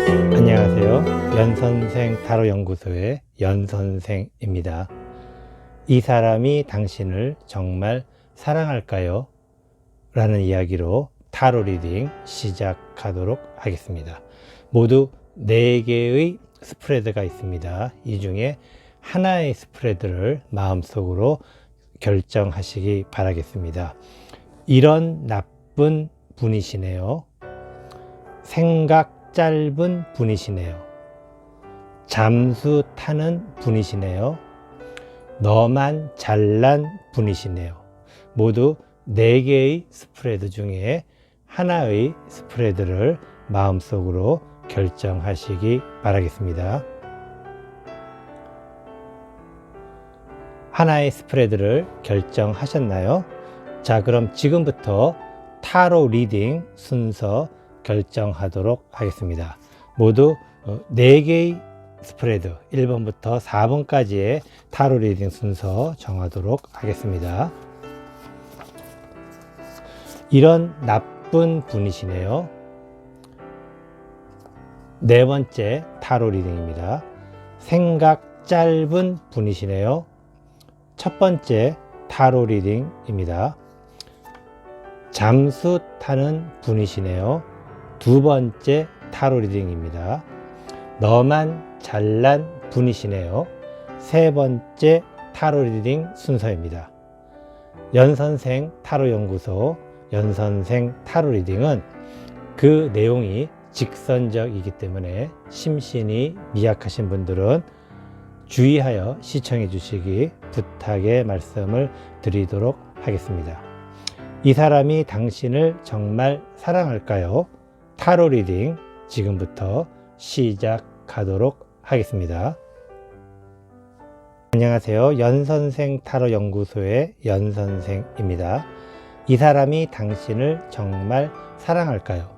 안녕하세요. 연선생 타로 연구소의 연선생입니다. 이 사람이 당신을 정말 사랑할까요? 라는 이야기로 타로 리딩 시작하도록 하겠습니다. 모두 4개의 스프레드가 있습니다. 이 중에 하나의 스프레드를 마음속으로 결정하시기 바라겠습니다. 이런 나쁜 분이시네요. 생각 짧은 분이시네요. 잠수 타는 분이시네요. 너만 잘난 분이시네요. 모두 4개의 스프레드 중에 하나의 스프레드를 마음속으로 결정하시기 바라겠습니다. 하나의 스프레드를 결정하셨나요? 자, 그럼 지금부터 타로 리딩 순서 결정하도록 하겠습니다. 모두 4개의 스프레드 1번부터 4번까지의 타로 리딩 순서 정하도록 하겠습니다. 이런 나쁜 분이시네요. 4번째 타로 리딩입니다. 생각 짧은 분이시네요. 첫 번째 타로 리딩입니다. 잠수 타는 분이시네요. 2번째 타로 리딩입니다. 너만 잘난 분이시네요. 3번째 타로 리딩 순서입니다. 연선생 타로 연구소 연선생 타로 리딩은 그 내용이 직선적이기 때문에 심신이 미약하신 분들은 주의하여 시청해 주시기 부탁의 말씀을 드리도록 하겠습니다. 이 사람이 당신을 정말 사랑할까요? 타로 리딩 지금부터 시작하도록 하겠습니다. 안녕하세요. 연선생 타로 연구소의 연선생입니다. 이 사람이 당신을 정말 사랑할까요?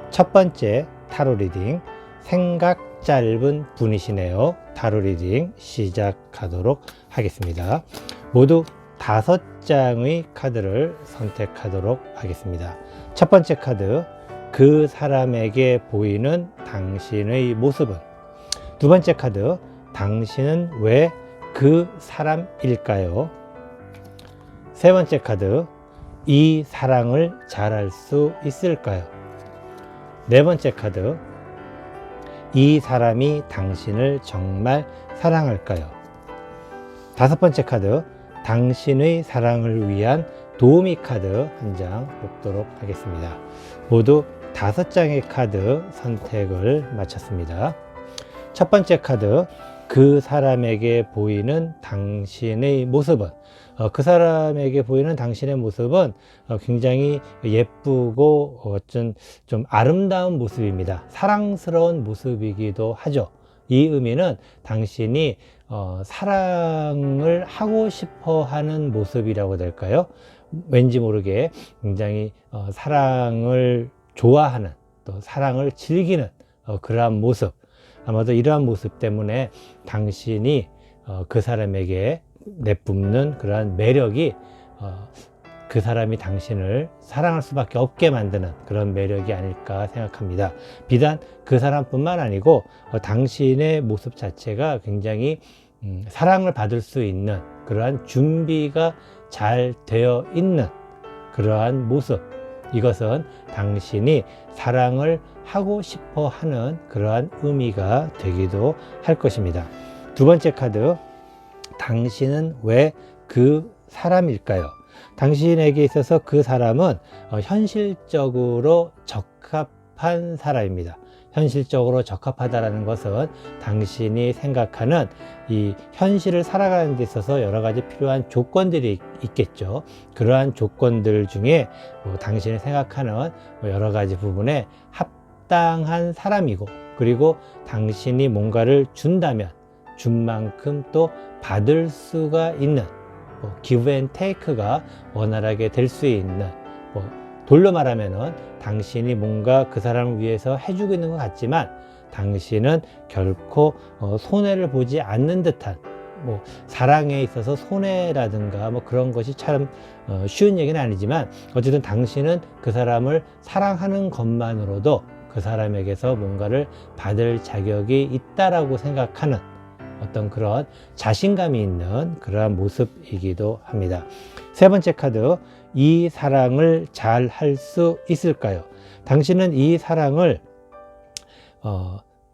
첫 번째 타로 리딩, 생각 짧은 분이시네요. 타로 리딩 시작하도록 하겠습니다. 모두 5장의 카드를 선택하도록 하겠습니다. 첫 번째 카드, 그 사람에게 보이는 당신의 모습은? 두 번째 카드, 당신은 왜 그 사람일까요? 세 번째 카드, 이 사랑을 잘할 수 있을까요? 네 번째 카드, 이 사람이 당신을 정말 사랑할까요? 다섯 번째 카드, 당신의 사랑을 위한 도우미 카드 한 장 뽑도록 하겠습니다. 모두 5장의 카드 선택을 마쳤습니다. 첫 번째 카드, 그 사람에게 보이는 당신의 모습은? 그 사람에게 보이는 당신의 모습은 굉장히 예쁘고 좀 아름다운 모습입니다. 사랑스러운 모습이기도 하죠. 이 의미는 당신이 사랑을 하고 싶어 하는 모습이라고 될까요? 왠지 모르게 굉장히 사랑을 좋아하는, 또 사랑을 즐기는 그러한 모습, 아마도 이러한 모습 때문에 당신이 그 사람에게 내뿜는 그러한 매력이 그 사람이 당신을 사랑할 수밖에 없게 만드는 그런 매력이 아닐까 생각합니다. 비단 그 사람뿐만 아니고 당신의 모습 자체가 굉장히 사랑을 받을 수 있는 그러한 준비가 잘 되어 있는 그러한 모습, 이것은 당신이 사랑을 하고 싶어 하는 그러한 의미가 되기도 할 것입니다. 두 번째 카드, 당신은 왜 그 사람일까요? 당신에게 있어서 그 사람은 현실적으로 적합한 사람입니다. 현실적으로 적합하다는 것은 당신이 생각하는 이 현실을 살아가는 데 있어서 여러 가지 필요한 조건들이 있겠죠. 그러한 조건들 중에 당신이 생각하는 여러 가지 부분에 합당한 사람이고, 그리고 당신이 뭔가를 준다면 준 만큼 또 받을 수가 있는 give and take가 원활하게 될 수 있는, 돌로 말하면은 당신이 뭔가 그 사람을 위해서 해주고 있는 것 같지만 당신은 결코 손해를 보지 않는 듯한, 사랑에 있어서 손해라든가 그런 것이 참 쉬운 얘기는 아니지만 어쨌든 당신은 그 사람을 사랑하는 것만으로도 그 사람에게서 뭔가를 받을 자격이 있다라고 생각하는 어떤 그런 자신감이 있는 그러한 모습이기도 합니다. 세 번째 카드, 이 사랑을 잘 할 수 있을까요? 당신은 이 사랑을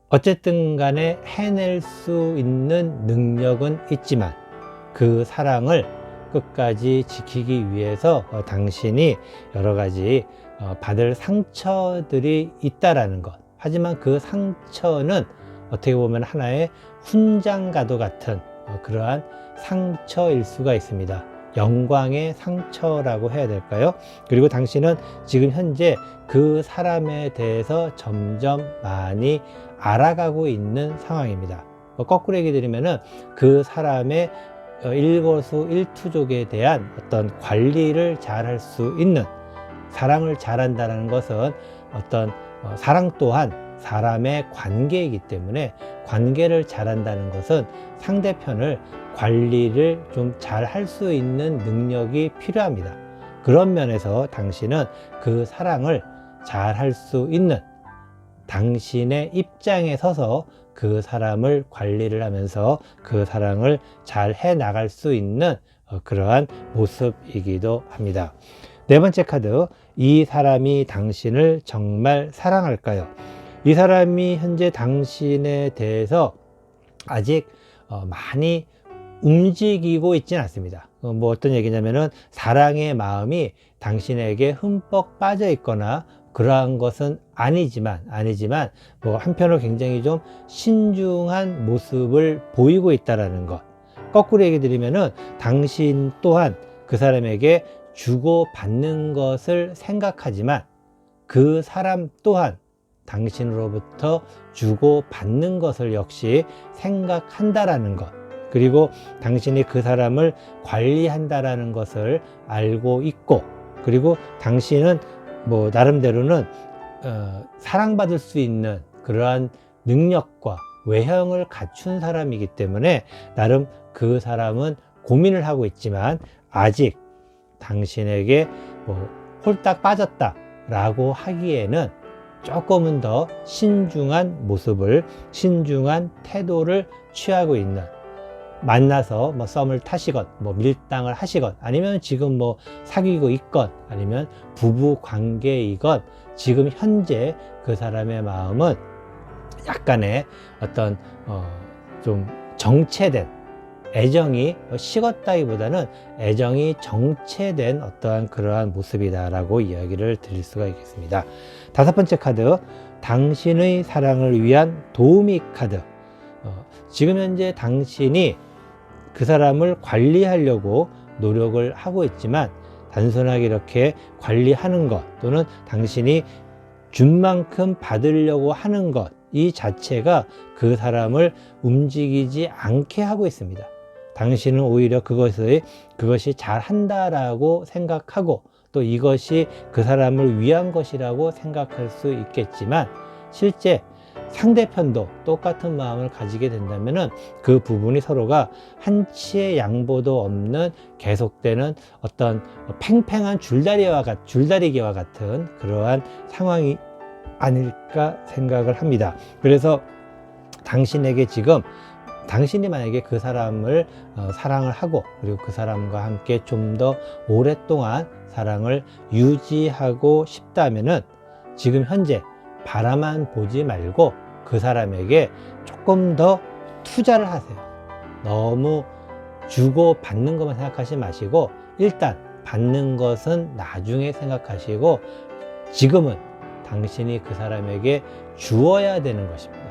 어쨌든 간에 해낼 수 있는 능력은 있지만 그 사랑을 끝까지 지키기 위해서 당신이 여러 가지 받을 상처들이 있다라는 것. 하지만 그 상처는 어떻게 보면 하나의 훈장과도 같은 그러한 상처일 수가 있습니다. 영광의 상처라고 해야 될까요? 그리고 당신은 지금 현재 그 사람에 대해서 점점 많이 알아가고 있는 상황입니다. 거꾸로 얘기 드리면은 그 사람의 일거수일투족에 대한 어떤 관리를 잘 할 수 있는, 사랑을 잘한다는 것은 어떤 사랑 또한 사람의 관계이기 때문에 관계를 잘한다는 것은 상대편을 관리를 좀 잘 할 수 있는 능력이 필요합니다. 그런 면에서 당신은 그 사랑을 잘 할 수 있는, 당신의 입장에 서서 그 사람을 관리를 하면서 그 사랑을 잘 해 나갈 수 있는 그러한 모습이기도 합니다. 네 번째 카드, 이 사람이 당신을 정말 사랑할까요? 이 사람이 현재 당신에 대해서 아직 많이 움직이고 있지는 않습니다. 뭐 어떤 얘기냐면은 사랑의 마음이 당신에게 흠뻑 빠져 있거나 그러한 것은 아니지만 뭐 한편으로 굉장히 좀 신중한 모습을 보이고 있다라는 것. 거꾸로 얘기 드리면은 당신 또한 그 사람에게 주고받는 것을 생각하지만 그 사람 또한 당신으로부터 주고받는 것을 역시 생각한다라는 것. 그리고 당신이 그 사람을 관리한다라는 것을 알고 있고, 그리고 당신은 뭐 나름대로는 사랑받을 수 있는 그러한 능력과 외형을 갖춘 사람이기 때문에 나름 그 사람은 고민을 하고 있지만 아직 당신에게 뭐 홀딱 빠졌다 라고 하기에는 조금은 더 신중한 모습을, 신중한 태도를 취하고 있는, 만나서 뭐 썸을 타시건 뭐 밀당을 하시건 아니면 지금 뭐 사귀고 있건 아니면 부부 관계이건 지금 현재 그 사람의 마음은 약간의 어떤 좀 정체된 애정이 식었다기보다는 애정이 정체된 어떠한 그러한 모습이다라고 이야기를 드릴 수가 있겠습니다. 다섯 번째 카드, 당신의 사랑을 위한 도우미 카드. 지금 현재 당신이 그 사람을 관리하려고 노력을 하고 있지만 단순하게 이렇게 관리하는 것 또는 당신이 준 만큼 받으려고 하는 것, 이 자체가 그 사람을 움직이지 않게 하고 있습니다. 당신은 오히려 그것이 잘한다라고 생각하고 또 이것이 그 사람을 위한 것이라고 생각할 수 있겠지만 실제 상대편도 똑같은 마음을 가지게 된다면은 그 부분이 서로가 한치의 양보도 없는 계속되는 어떤 팽팽한 줄다리기와 같은 그러한 상황이 아닐까 생각을 합니다. 그래서 당신에게 지금 당신이 만약에 그 사람을 사랑을 하고 그리고 그 사람과 함께 좀 더 오랫동안 사랑을 유지하고 싶다면은 지금 현재 바라만 보지 말고 그 사람에게 조금 더 투자를 하세요. 너무 주고 받는 것만 생각하지 마시고 일단 받는 것은 나중에 생각하시고 지금은 당신이 그 사람에게 주어야 되는 것입니다.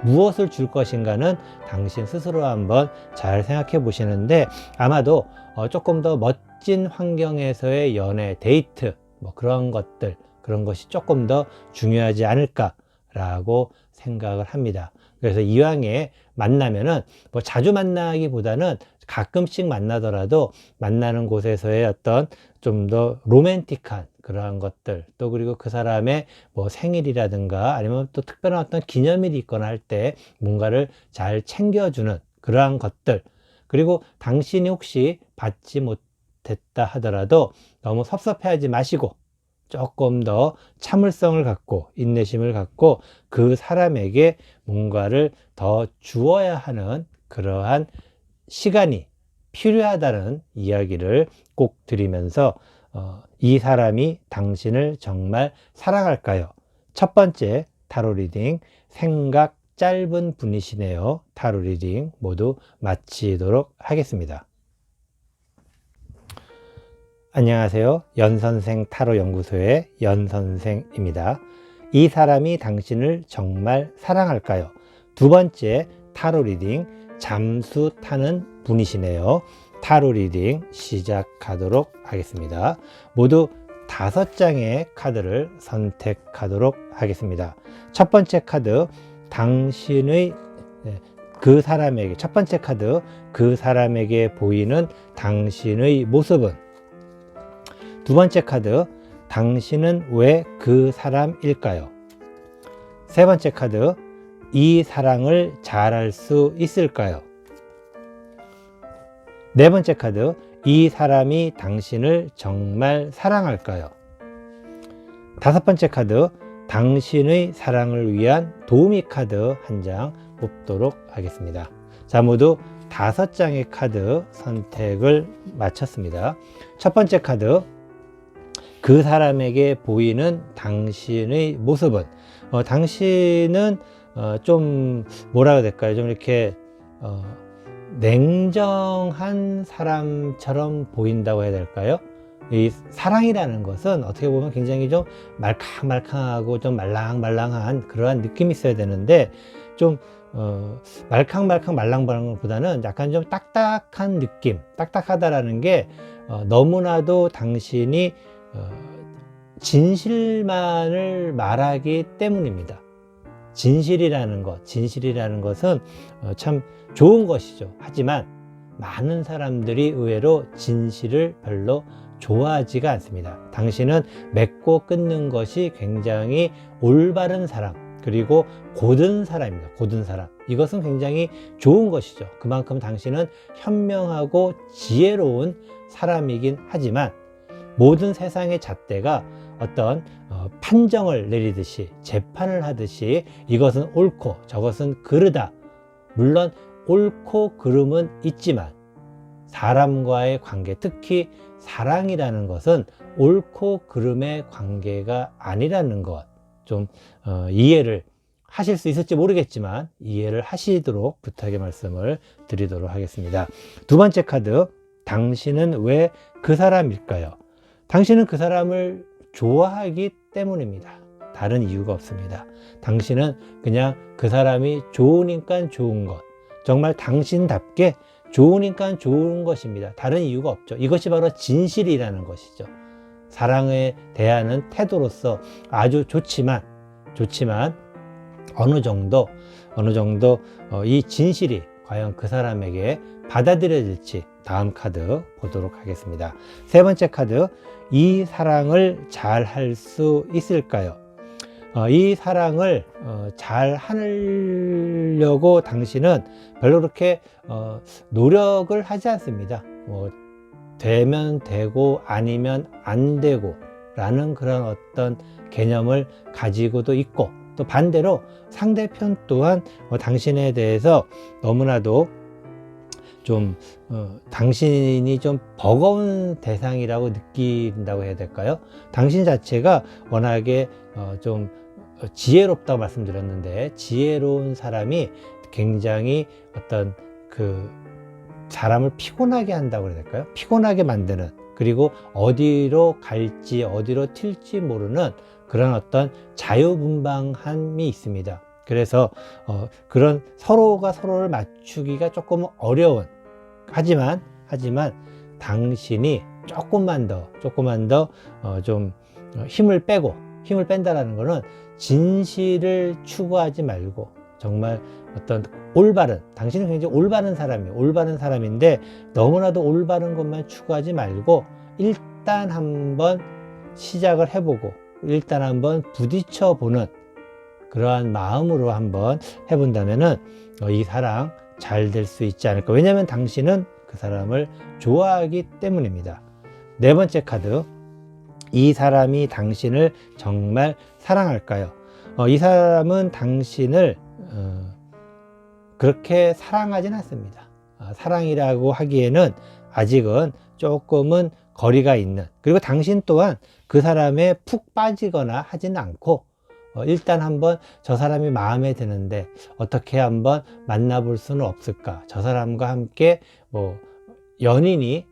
무엇을 줄 것인가는 당신 스스로 한번 잘 생각해 보시는데 아마도 조금 더 멋진 환경에서의 연애, 데이트 뭐 그런 것이 조금 더 중요하지 않을까라고 생각을 합니다. 그래서 이왕에 만나면은 뭐 자주 만나기보다는 가끔씩 만나더라도 만나는 곳에서의 어떤 좀 더 로맨틱한 그러한 것들 또 그리고 그 사람의 뭐 생일이라든가 아니면 또 특별한 어떤 기념일이 있거나 할 때 뭔가를 잘 챙겨주는 그러한 것들 그리고 당신이 혹시 받지 못했다 하더라도 너무 섭섭해하지 마시고 조금 더 참을성을 갖고 인내심을 갖고 그 사람에게 뭔가를 더 주어야 하는 그러한 시간이 필요하다는 이야기를 꼭 드리면서 이 사람이 당신을 정말 사랑할까요? 첫 번째 타로 리딩, 생각 짧은 분이시네요. 타로 리딩 모두 마치도록 하겠습니다. 안녕하세요. 연선생 타로 연구소의 연선생입니다. 이 사람이 당신을 정말 사랑할까요? 두 번째 타로 리딩, 잠수 타는 분이시네요. 타로 리딩 시작하도록 하겠습니다. 모두 5장의 카드를 선택하도록 하겠습니다. 첫 번째 카드, 당신의 그 사람에게, 첫 번째 카드, 그 사람에게 보이는 당신의 모습은? 두 번째 카드, 당신은 왜 그 사람일까요? 세 번째 카드, 이 사랑을 잘할 수 있을까요? 네 번째 카드, 이 사람이 당신을 정말 사랑할까요? 다섯 번째 카드, 당신의 사랑을 위한 도우미 카드 한 장 뽑도록 하겠습니다. 자, 모두 5장의 카드 선택을 마쳤습니다. 첫 번째 카드, 그 사람에게 보이는 당신의 모습은? 당신은 좀 뭐라 해야 될까요? 좀 이렇게 냉정한 사람처럼 보인다고 해야 될까요? 이 사랑이라는 것은 어떻게 보면 굉장히 좀 말캉말캉하고 좀 말랑말랑한 그러한 느낌이 있어야 되는데, 좀 말랑말랑보다는 약간 좀 딱딱한 느낌, 딱딱하다라는 게 너무나도 당신이 진실만을 말하기 때문입니다. 진실이라는 것은 참 좋은 것이죠. 하지만 많은 사람들이 의외로 진실을 별로 좋아하지가 않습니다. 당신은 맺고 끊는 것이 굉장히 올바른 사람, 그리고 고든 사람입니다. 고든 사람. 이것은 굉장히 좋은 것이죠. 그만큼 당신은 현명하고 지혜로운 사람이긴 하지만, 모든 세상의 잣대가 어떤 판정을 내리듯이, 재판을 하듯이 이것은 옳고 저것은 그르다. 물론 옳고 그름은 있지만 사람과의 관계, 특히 사랑이라는 것은 옳고 그름의 관계가 아니라는 것, 좀 이해를 하실 수 있을지 모르겠지만 이해를 하시도록 부탁의 말씀을 드리도록 하겠습니다. 두 번째 카드, 당신은 왜 그 사람일까요? 당신은 그 사람을 좋아하기 때문입니다. 다른 이유가 없습니다. 당신은 그냥 그 사람이 좋으니까 좋은 것, 정말 당신답게 좋으니까 좋은 것입니다. 다른 이유가 없죠. 이것이 바로 진실이라는 것이죠. 사랑에 대하는 태도로서 아주 좋지만 어느 정도 이 진실이 과연 그 사람에게 받아들여질지 다음 카드 보도록 하겠습니다. 세 번째 카드, 이 사랑을 잘 할 수 있을까요? 이 사랑을 잘 하려고 당신은 별로 그렇게 노력을 하지 않습니다. 되면 되고 아니면 안 되고 라는 그런 어떤 개념을 가지고도 있고, 또 반대로 상대편 또한 당신에 대해서 너무나도 좀 당신이 좀 버거운 대상이라고 느낀다고 해야 될까요? 당신 자체가 워낙에 좀 지혜롭다고 말씀드렸는데, 지혜로운 사람이 굉장히 어떤 그 사람을 피곤하게 한다고 해야 될까요? 피곤하게 만드는, 그리고 어디로 갈지 어디로 튈지 모르는 그런 어떤 자유분방함이 있습니다. 그래서 그런 서로가 서로를 맞추기가 조금 어려운, 하지만 당신이 조금만 더 좀 힘을 뺀다라는 것은 진실을 추구하지 말고 정말 어떤 올바른, 당신은 굉장히 올바른 사람이에요. 올바른 사람인데 너무나도 올바른 것만 추구하지 말고 일단 한번 시작을 해보고 일단 한번 부딪혀보는 그러한 마음으로 한번 해본다면은 이 사랑 잘 될 수 있지 않을까. 왜냐하면 당신은 그 사람을 좋아하기 때문입니다. 네 번째 카드, 이 사람이 당신을 정말 사랑할까요? 이 사람은 당신을 그렇게 사랑하진 않습니다. 사랑이라고 하기에는 아직은 조금은 거리가 있는, 그리고 당신 또한 그 사람에 푹 빠지거나 하지는 않고 일단 한번 저 사람이 마음에 드는데 어떻게 한번 만나볼 수는 없을까, 저 사람과 함께 뭐 연인의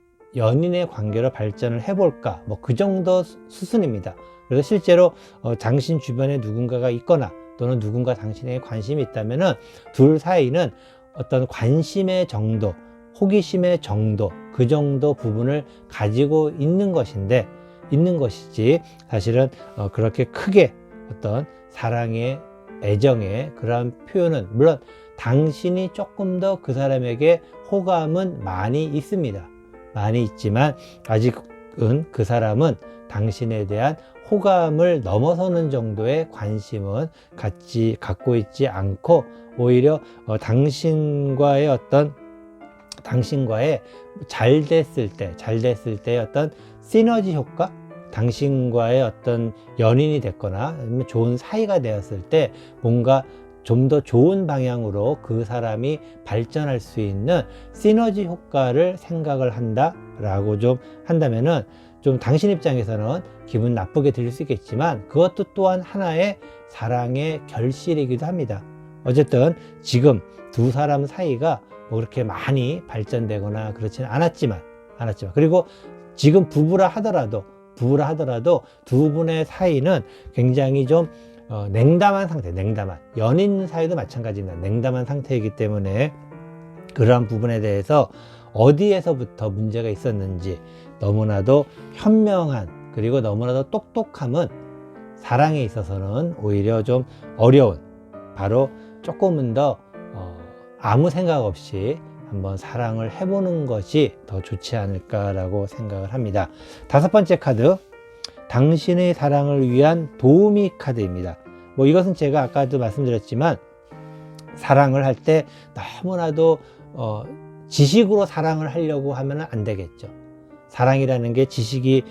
관계로 발전을 해볼까, 뭐 그 정도 수순입니다. 그래서 실제로 당신 주변에 누군가가 있거나 또는 누군가 당신에게 관심이 있다면은 둘 사이는 어떤 관심의 정도, 호기심의 정도, 그 정도 부분을 가지고 있는 것이지, 사실은 그렇게 크게 어떤 사랑의, 애정의 그러한 표현은, 물론 당신이 조금 더 그 사람에게 호감은 많이 있습니다. 많이 있지만 아직은 그 사람은 당신에 대한 호감을 넘어서는 정도의 관심은 갖고 있지 않고, 오히려 당신과의 잘 됐을 때 어떤 시너지 효과, 당신과의 어떤 연인이 됐거나 아니면 좋은 사이가 되었을 때 뭔가 좀 더 좋은 방향으로 그 사람이 발전할 수 있는 시너지 효과를 생각을 한다라고 좀 한다면은, 좀 당신 입장에서는 기분 나쁘게 들릴 수 있겠지만 그것도 또한 하나의 사랑의 결실이기도 합니다. 어쨌든 지금 두 사람 사이가 뭐 그렇게 많이 발전되거나 그렇지는 않았지만, 그리고 지금 부부라 하더라도 두 분의 사이는 굉장히 좀 냉담한 상태, 연인 사이도 마찬가지입니다. 냉담한 상태이기 때문에 그러한 부분에 대해서 어디에서부터 문제가 있었는지, 너무나도 현명한, 그리고 너무나도 똑똑함은 사랑에 있어서는 오히려 좀 어려운, 바로 조금은 더 아무 생각 없이 한번 사랑을 해보는 것이 더 좋지 않을까라고 생각을 합니다. 5번째 카드, 당신의 사랑을 위한 도우미 카드입니다. 뭐 이것은 제가 아까도 말씀드렸지만, 사랑을 할 때 너무나도 지식으로 사랑을 하려고 하면 안 되겠죠. 사랑이라는 게 지식이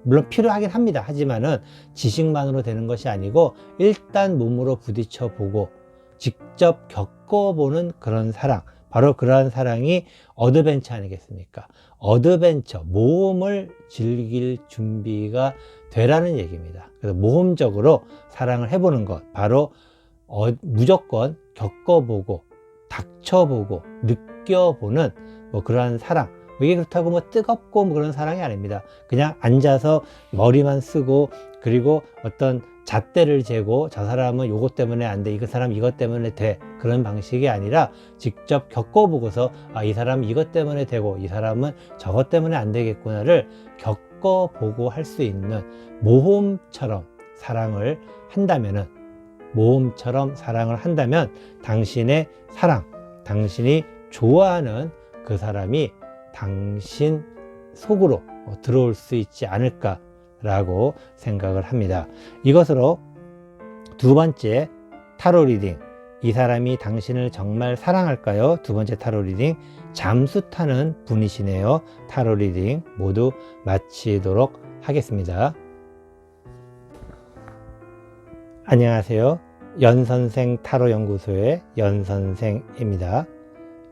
물론 필요하긴 합니다. 하지만은 지식만으로 되는 것이 아니고 일단 몸으로 부딪혀 보고 직접 겪어보는 그런 사랑, 바로 그러한 사랑이 어드벤처 아니겠습니까? 어드벤처, 모험을 즐길 준비가 되라는 얘기입니다. 그래서 모험적으로 사랑을 해보는 것, 바로 무조건 겪어보고 닥쳐보고 느껴보는 뭐 그러한 사랑. 이게 그렇다고 뭐 뜨겁고 뭐 그런 사랑이 아닙니다. 그냥 앉아서 머리만 쓰고, 그리고 어떤 잣대를 재고 저 사람은 요것 때문에 안 돼, 이 사람 이것 때문에 돼, 그런 방식이 아니라 직접 겪어보고서 이 사람 이것 때문에 되고 이 사람은 저것 때문에 안 되겠구나를 겪어보고 할 수 있는 모험처럼 사랑을 한다면 당신의 사랑, 당신이 좋아하는 그 사람이 당신 속으로 들어올 수 있지 않을까라고 생각을 합니다. 이것으로 2번째 타로 리딩, 이 사람이 당신을 정말 사랑할까요? 2번째 타로 리딩, 잠수 타는 분이시네요. 타로 리딩 모두 마치도록 하겠습니다. 안녕하세요. 연선생 타로 연구소의 연선생입니다.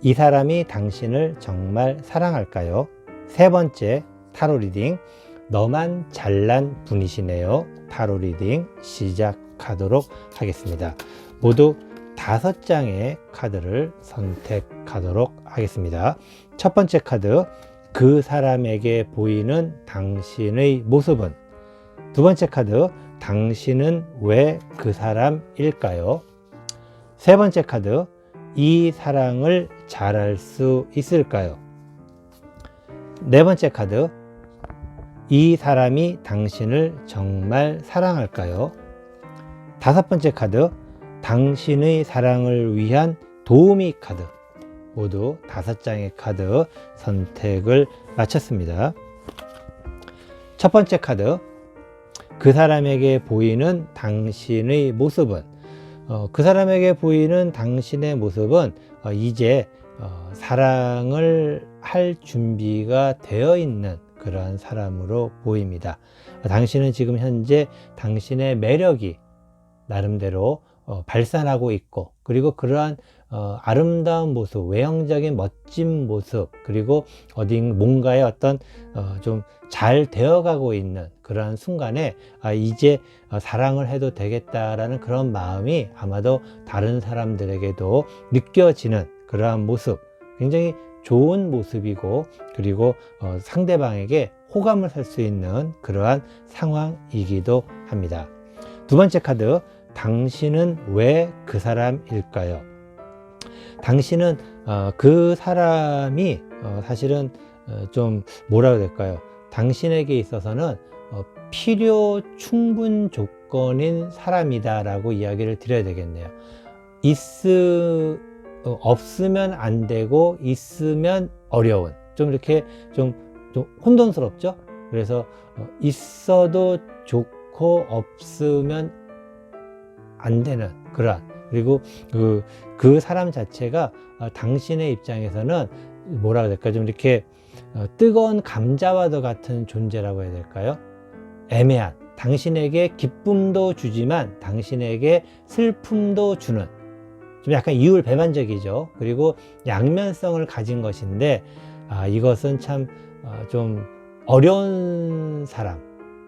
이 사람이 당신을 정말 사랑할까요? 3번째 타로 리딩, 너만 잘난 분이시네요. 타로 리딩 시작하도록 하겠습니다. 모두 5장의 카드를 선택하도록 하겠습니다. 첫 번째 카드, 그 사람에게 보이는 당신의 모습은? 두 번째 카드, 당신은 왜 그 사람일까요? 세 번째 카드, 이 사랑을 잘할 수 있을까요? 네 번째 카드, 이 사람이 당신을 정말 사랑할까요? 5번째 카드, 당신의 사랑을 위한 도우미 카드. 모두 5장의 카드 선택을 마쳤습니다. 첫 번째 카드, 그 사람에게 보이는 당신의 모습은? 그 사람에게 보이는 당신의 모습은 이제 사랑을 할 준비가 되어 있는 그러한 사람으로 보입니다. 당신은 지금 현재 당신의 매력이 나름대로 발산하고 있고, 그리고 그러한 아름다운 모습, 외형적인 멋진 모습, 그리고 뭔가에 어떤 좀 잘 되어가고 있는 그러한 순간에 이제 사랑을 해도 되겠다라는 그런 마음이 아마도 다른 사람들에게도 느껴지는 그러한 모습, 굉장히 좋은 모습이고, 그리고 상대방에게 호감을 살 수 있는 그러한 상황이기도 합니다. 두 번째 카드, 당신은 왜 그 사람일까요? 당신은 그 사람이 사실은 좀 뭐라고 해야 될까요? 당신에게 있어서는 필요 충분 조건인 사람이다 라고 이야기를 드려야 되겠네요. 없으면 안 되고 있으면 어려운, 좀 이렇게 좀 혼돈스럽죠? 그래서 있어도 좋고 없으면 안 되는 그러한, 그리고 그 사람 자체가 당신의 입장에서는 뭐라고 해야 될까, 좀 이렇게 뜨거운 감자와도 같은 존재라고 해야 될까요? 애매한, 당신에게 기쁨도 주지만 당신에게 슬픔도 주는, 좀 약간 이율배반적이죠. 그리고 양면성을 가진 것인데, 이것은 참 좀 어려운 사람,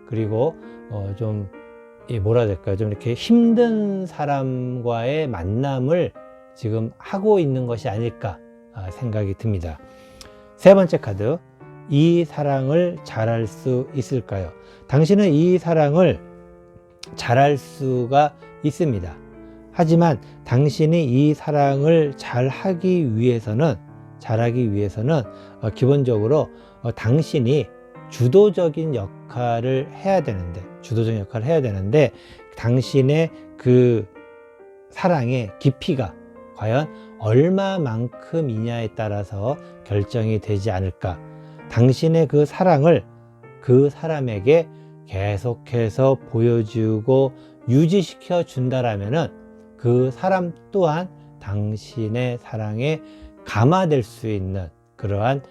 그리고 좀 뭐라 해야 될까요? 좀 이렇게 힘든 사람과의 만남을 지금 하고 있는 것이 아닐까 생각이 듭니다. 세 번째 카드, 이 사랑을 잘할 수 있을까요? 당신은 이 사랑을 잘할 수가 있습니다. 하지만 당신이 이 사랑을 잘하기 위해서는 기본적으로 당신이 주도적인 역할을 해야 되는데 당신의 그 사랑의 깊이가 과연 얼마만큼이냐에 따라서 결정이 되지 않을까. 당신의 그 사랑을 그 사람에게 계속해서 보여주고 유지시켜 준다라면은 그 사람 또한 당신의 사랑에 감화될 수 있는 그러한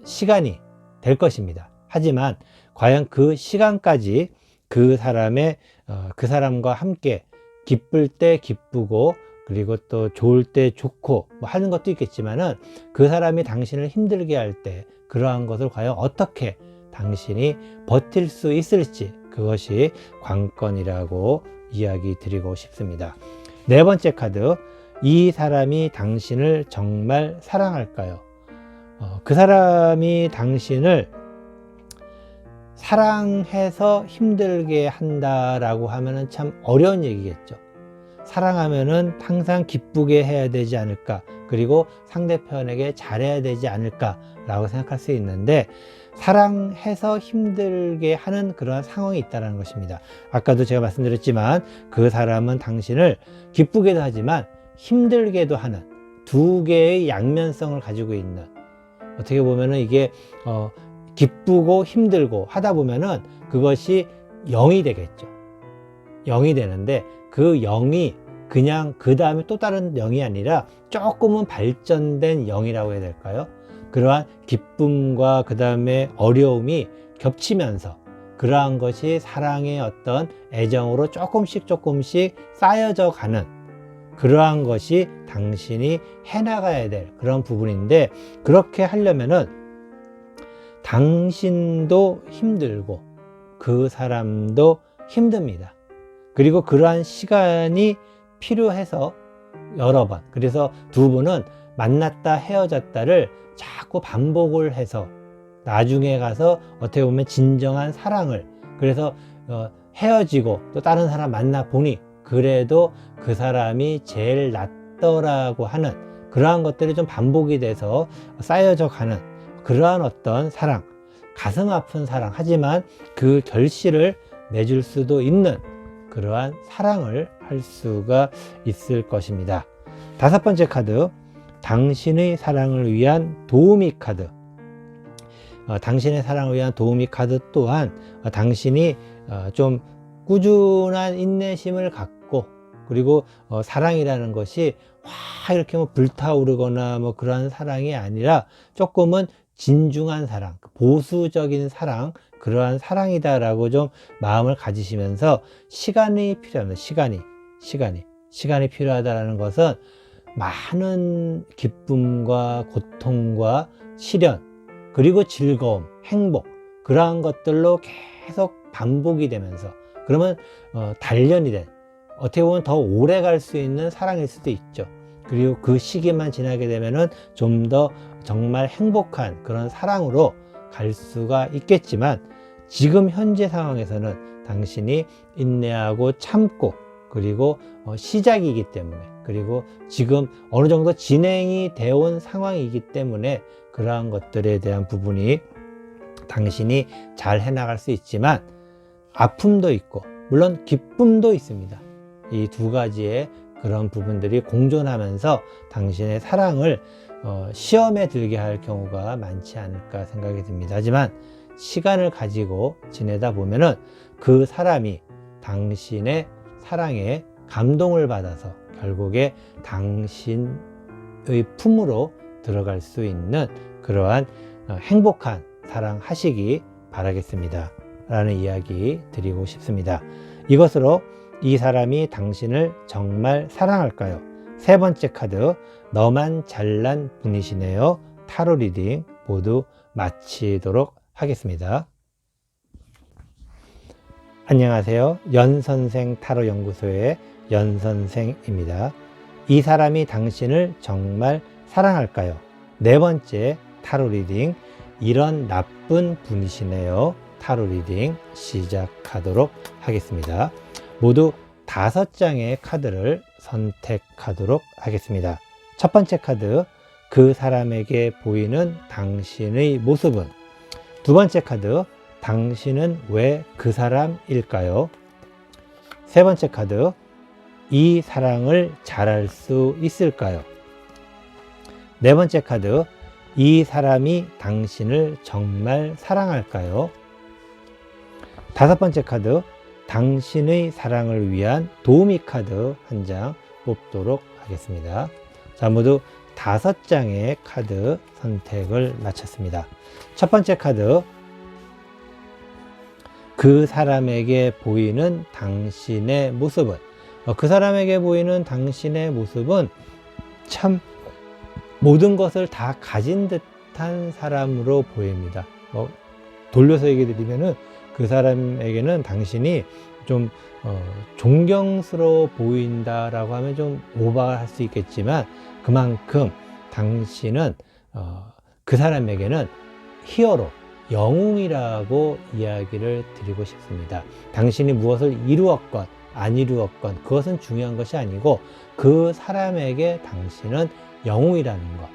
시간이 될 것입니다. 하지만 과연 그 시간까지 그 사람과 함께 기쁠 때 기쁘고, 그리고 또 좋을 때 좋고 뭐 하는 것도 있겠지만은, 그 사람이 당신을 힘들게 할 때 그러한 것을 과연 어떻게 당신이 버틸 수 있을지, 그것이 관건이라고 이야기 드리고 싶습니다. 네 번째 카드, 이 사람이 당신을 정말 사랑할까요? 그 사람이 당신을 사랑해서 힘들게 한다라고 하면은 참 어려운 얘기겠죠. 사랑하면은 항상 기쁘게 해야 되지 않을까, 그리고 상대편에게 잘해야 되지 않을까라고 생각할 수 있는데, 사랑해서 힘들게 하는 그런 상황이 있다는 것입니다. 아까도 제가 말씀드렸지만 그 사람은 당신을 기쁘게도 하지만 힘들게도 하는 두 개의 양면성을 가지고 있는, 어떻게 보면은 이게 기쁘고 힘들고 하다 보면은 그것이 0이 되겠죠. 0이 되는데, 그 0이 그냥 그 다음에 또 다른 0이 아니라 조금은 발전된 0이라고 해야 될까요? 그러한 기쁨과 그 다음에 어려움이 겹치면서 그러한 것이 사랑의 어떤 애정으로 조금씩 쌓여져 가는, 그러한 것이 당신이 해나가야 될 그런 부분인데, 그렇게 하려면은 당신도 힘들고 그 사람도 힘듭니다. 그리고 그러한 시간이 필요해서 여러 번, 그래서 두 분은 만났다 헤어졌다를 자꾸 반복을 해서 나중에 가서 어떻게 보면 진정한 사랑을, 그래서 헤어지고 또 다른 사람 만나 보니 그래도 그 사람이 제일 낫더라고 하는 그러한 것들이 좀 반복이 돼서 쌓여져 가는 그러한 어떤 사랑, 가슴 아픈 사랑, 하지만 그 결실을 맺을 수도 있는 그러한 사랑을 할 수가 있을 것입니다. 다섯 번째 카드, 당신의 사랑을 위한 도우미 카드. 당신의 사랑을 위한 도우미 카드 또한 당신이 좀 꾸준한 인내심을 갖고, 그리고 사랑이라는 것이 확 이렇게 뭐 불타오르거나 뭐 그러한 사랑이 아니라 조금은 진중한 사랑, 보수적인 사랑, 그러한 사랑이다라고 좀 마음을 가지시면서 시간이 필요합니다. 시간이 필요하다라는 것은 많은 기쁨과 고통과 시련, 그리고 즐거움, 행복, 그러한 것들로 계속 반복이 되면서, 그러면 단련이 된, 어떻게 보면 더 오래 갈 수 있는 사랑일 수도 있죠. 그리고 그 시기만 지나게 되면은 좀 더 정말 행복한 그런 사랑으로 갈 수가 있겠지만, 지금 현재 상황에서는 당신이 인내하고 참고, 그리고 시작이기 때문에, 그리고 지금 어느 정도 진행이 되어 온 상황이기 때문에 그러한 것들에 대한 부분이 당신이 잘 해나갈 수 있지만, 아픔도 있고 물론 기쁨도 있습니다. 이 두 가지의 그런 부분들이 공존하면서 당신의 사랑을 시험에 들게 할 경우가 많지 않을까 생각이 듭니다. 하지만 시간을 가지고 지내다 보면은 그 사람이 당신의 사랑에 감동을 받아서 결국에 당신의 품으로 들어갈 수 있는 그러한 행복한 사랑 하시기 바라겠습니다 라는 이야기 드리고 싶습니다. 이것으로 이 사람이 당신을 정말 사랑할까요? 세 번째 카드, 너만 잘난 분이시네요. 타로 리딩 모두 마치도록 하겠습니다. 안녕하세요. 연선생 타로 연구소의 연선생입니다. 이 사람이 당신을 정말 사랑할까요? 네 번째 타로 리딩, 이런 나쁜 분이시네요. 타로 리딩 시작하도록 하겠습니다. 모두 5장의 카드를 선택하도록 하겠습니다. 첫 번째 카드, 그 사람에게 보이는 당신의 모습은? 두 번째 카드, 당신은 왜 그 사람일까요? 세 번째 카드, 이 사랑을 잘할 수 있을까요? 네 번째 카드, 이 사람이 당신을 정말 사랑할까요? 다섯 번째 카드, 당신의 사랑을 위한 도우미 카드 한 장 뽑도록 하겠습니다. 자, 모두 5장의 카드 선택을 마쳤습니다. 첫 번째 카드, 그 사람에게 보이는 당신의 모습은? 그 사람에게 보이는 당신의 모습은 참 모든 것을 다 가진 듯한 사람으로 보입니다. 돌려서 얘기 드리면은 그 사람에게는 당신이 좀 존경스러워 보인다라고 하면 좀 오버할 수 있겠지만, 그만큼 당신은 그 사람에게는 히어로, 영웅이라고 이야기를 드리고 싶습니다. 당신이 무엇을 이루었건 안 이루었건 그것은 중요한 것이 아니고, 그 사람에게 당신은 영웅이라는 것.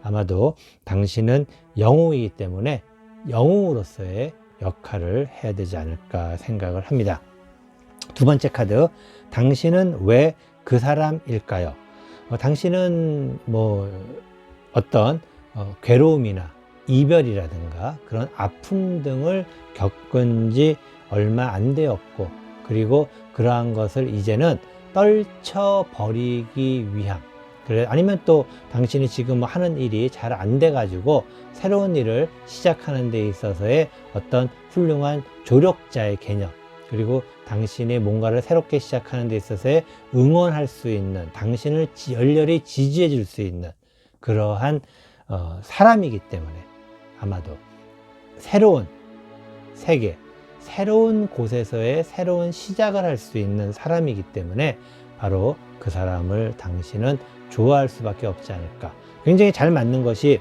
아마도 당신은 영웅이기 때문에 영웅으로서의 역할을 해야 되지 않을까 생각을 합니다. 두 번째 카드, 당신은 왜 그 사람일까요? 당신은 어떤 괴로움이나 이별이라든가 그런 아픔 등을 겪은 지 얼마 안 되었고, 그리고 그러한 것을 이제는 떨쳐버리기 위함, 아니면 또 당신이 지금 하는 일이 잘 안 돼가지고 새로운 일을 시작하는 데 있어서의 어떤 훌륭한 조력자의 개념, 그리고 당신이 뭔가를 새롭게 시작하는 데 있어서의 응원할 수 있는, 당신을 열렬히 지지해 줄 수 있는 그러한 사람이기 때문에, 아마도 새로운 세계, 새로운 곳에서의 새로운 시작을 할 수 있는 사람이기 때문에 바로 그 사람을 당신은 좋아할 수밖에 없지 않을까. 굉장히 잘 맞는 것이,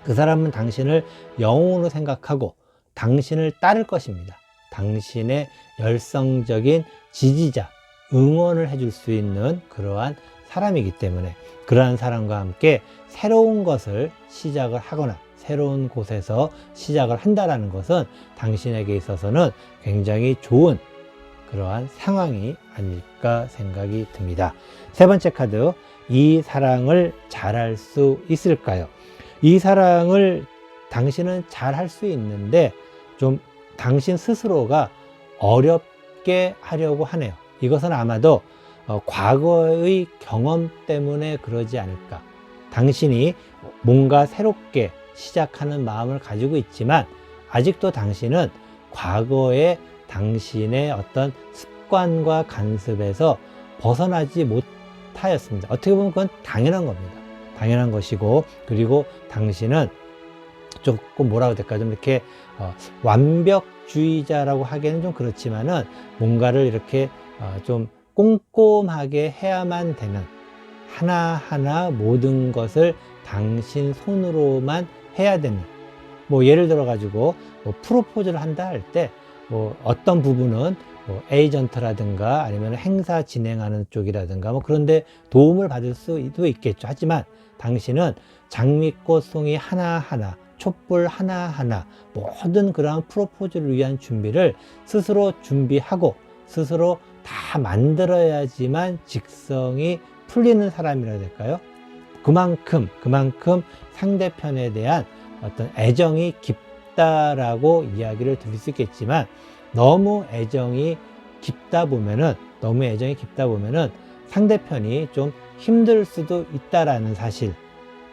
그 사람은 당신을 영웅으로 생각하고 당신을 따를 것입니다. 당신의 열성적인 지지자, 응원을 해줄 수 있는 그러한 사람이기 때문에, 그러한 사람과 함께 새로운 것을 시작을 하거나 새로운 곳에서 시작을 한다는 것은 당신에게 있어서는 굉장히 좋은 그러한 상황이 아닐까 생각이 듭니다. 세 번째 카드, 이 사랑을 잘할 수 있을까요? 이 사랑을 당신은 잘할 수 있는데 좀 당신 스스로가 어렵게 하려고 하네요. 이것은 아마도 과거의 경험 때문에 그러지 않을까. 당신이 뭔가 새롭게 시작하는 마음을 가지고 있지만 아직도 당신은 과거의 당신의 어떤 습관과 간섭에서 벗어나지 못하였습니다. 어떻게 보면 그건 당연한 겁니다. 당연한 것이고, 그리고 당신은 조금 뭐라고 될까, 좀 이렇게 완벽주의자라고 하기에는 좀 그렇지만은 뭔가를 이렇게 좀 꼼꼼하게 해야만 되는, 하나하나 모든 것을 당신 손으로만 해야 되는, 뭐 예를 들어 가지고 뭐 프로포즈를 한다 할 때 뭐 어떤 부분은 뭐 에이전트라든가 아니면 행사 진행하는 쪽이라든가 뭐 그런데 도움을 받을 수도 있겠죠. 하지만 당신은 장미꽃 송이 하나하나, 촛불 하나하나, 모든 그러한 프로포즈를 위한 준비를 스스로 준비하고 스스로 다 만들어야지만 직성이 풀리는 사람이라 해야 될까요? 그만큼 상대편에 대한 어떤 애정이 깊다라고 이야기를 드릴 수 있겠지만, 너무 애정이 깊다 보면은 상대편이 좀 힘들 수도 있다라는 사실,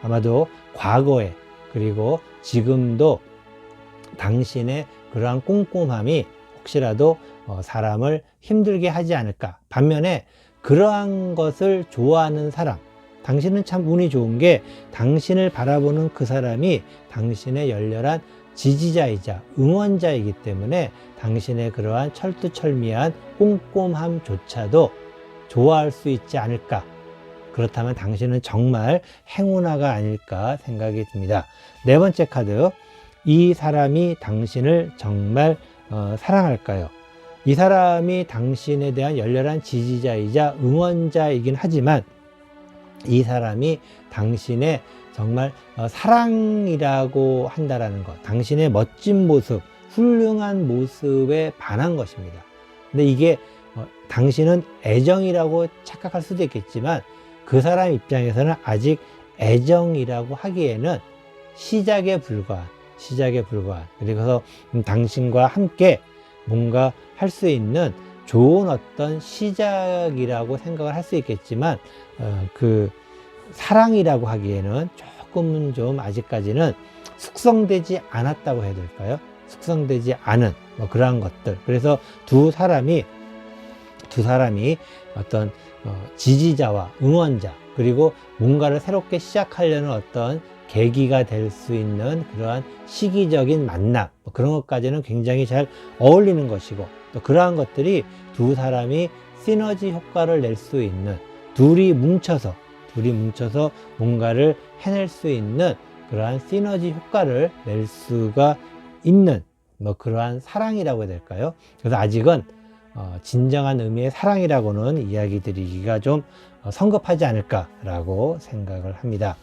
아마도 과거에 그리고 지금도 당신의 그러한 꼼꼼함이 혹시라도 사람을 힘들게 하지 않을까. 반면에 그러한 것을 좋아하는 사람, 당신은 참 운이 좋은 게 당신을 바라보는 그 사람이 당신의 열렬한 지지자이자 응원자이기 때문에 당신의 그러한 철두철미한 꼼꼼함조차도 좋아할 수 있지 않을까. 그렇다면 당신은 정말 행운아가 아닐까 생각이 듭니다. 네 번째 카드, 이 사람이 당신을 정말 사랑할까요? 이 사람이 당신에 대한 열렬한 지지자이자 응원자이긴 하지만 이 사람이 당신의 정말 사랑이라고 한다라는 것, 당신의 멋진 모습, 훌륭한 모습에 반한 것입니다. 근데 이게 당신은 애정이라고 착각할 수도 있겠지만 그 사람 입장에서는 아직 애정이라고 하기에는 시작에 불과한, 그래서 당신과 함께 뭔가 할 수 있는 좋은 어떤 시작이라고 생각을 할 수 있겠지만 그 사랑이라고 하기에는 조금은 좀 아직까지는 숙성되지 않았다고 해야 될까요? 숙성되지 않은 뭐 그러한 것들. 그래서 두 사람이 어떤 지지자와 응원자, 그리고 뭔가를 새롭게 시작하려는 어떤 계기가 될 수 있는 그러한 시기적인 만남, 뭐 그런 것까지는 굉장히 잘 어울리는 것이고, 또 그러한 것들이 두 사람이 시너지 효과를 낼 수 있는, 둘이 뭉쳐서 뭔가를 해낼 수 있는 그러한 시너지 효과를 낼 수가 있는 뭐 그러한 사랑이라고 해야 될까요? 그래서 아직은 진정한 의미의 사랑이라고는 이야기 드리기가 좀 성급하지 않을까라고 생각을 합니다.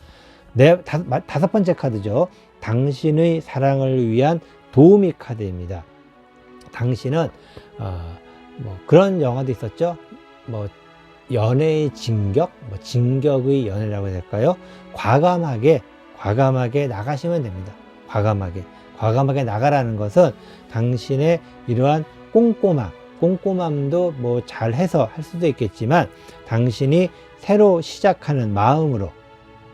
다섯 번째 카드죠. 당신의 사랑을 위한 도우미 카드입니다. 당신은 뭐 그런 영화도 있었죠. 뭐 연애의 진격, 뭐 진격의 연애라고 해야 될까요? 과감하게 나가시면 됩니다. 과감하게 나가라는 것은 당신의 이러한 꼼꼼함도 뭐 잘해서 할 수도 있겠지만, 당신이 새로 시작하는 마음으로,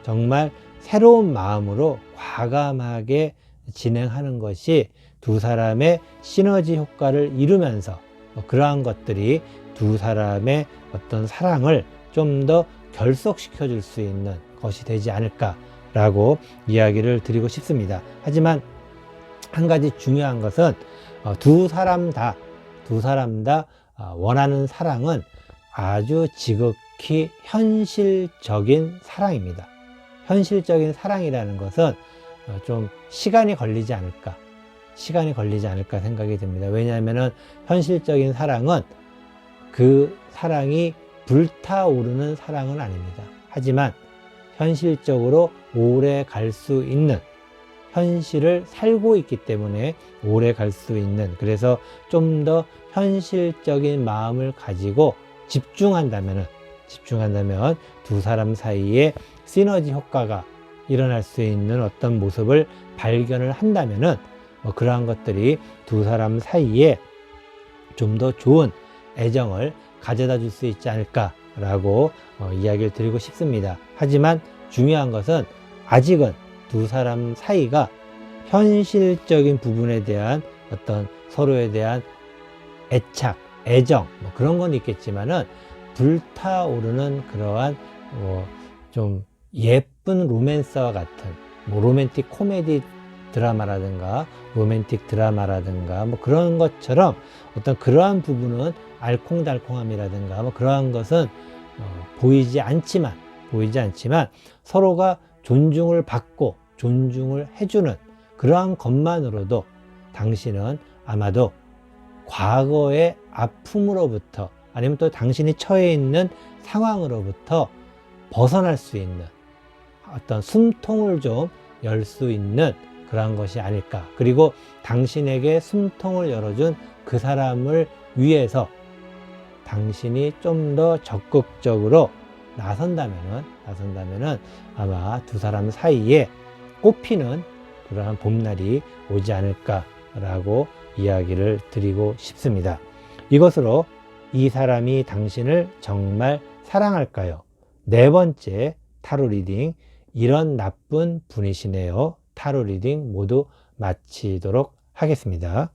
정말 새로운 마음으로 과감하게 진행하는 것이 두 사람의 시너지 효과를 이루면서 그러한 것들이 두 사람의 어떤 사랑을 좀 더 결속시켜 줄 수 있는 것이 되지 않을까라고 이야기를 드리고 싶습니다. 하지만 한 가지 중요한 것은 두 사람 다 원하는 사랑은 아주 지극히 현실적인 사랑입니다. 현실적인 사랑이라는 것은 좀 시간이 걸리지 않을까 생각이 듭니다. 왜냐하면은 현실적인 사랑은 그 사랑이 불타오르는 사랑은 아닙니다. 하지만 현실적으로 오래 갈 수 있는, 현실을 살고 있기 때문에 오래 갈 수 있는, 그래서 좀 더 현실적인 마음을 가지고 집중한다면 두 사람 사이에 시너지 효과가 일어날 수 있는 어떤 모습을 발견을 한다면은 뭐 그러한 것들이 두 사람 사이에 좀 더 좋은 애정을 가져다 줄 수 있지 않을까라고 이야기를 드리고 싶습니다. 하지만 중요한 것은 아직은 두 사람 사이가 현실적인 부분에 대한 어떤 서로에 대한 애착, 애정 뭐 그런 건 있겠지만은 불타오르는 그러한 좀 예쁜 로맨스와 같은 뭐 로맨틱 코미디 드라마라든가 로맨틱 드라마라든가 뭐 그런 것처럼 어떤 그러한 부분은 알콩달콩함이라든가 뭐 그러한 것은 보이지 않지만 서로가 존중을 받고 존중을 해주는 그러한 것만으로도 당신은 아마도 과거의 아픔으로부터 아니면 또 당신이 처해 있는 상황으로부터 벗어날 수 있는 어떤 숨통을 좀 열 수 있는 그러한 것이 아닐까. 그리고 당신에게 숨통을 열어준 그 사람을 위해서 당신이 좀 더 적극적으로 나선다면은 아마 두 사람 사이에 꽃피는 그러한 봄날이 오지 않을까라고 이야기를 드리고 싶습니다. 이것으로 이 사람이 당신을 정말 사랑할까요? 네 번째 타로 리딩, 이런 나쁜 분이시네요. 타로 리딩 모두 마치도록 하겠습니다.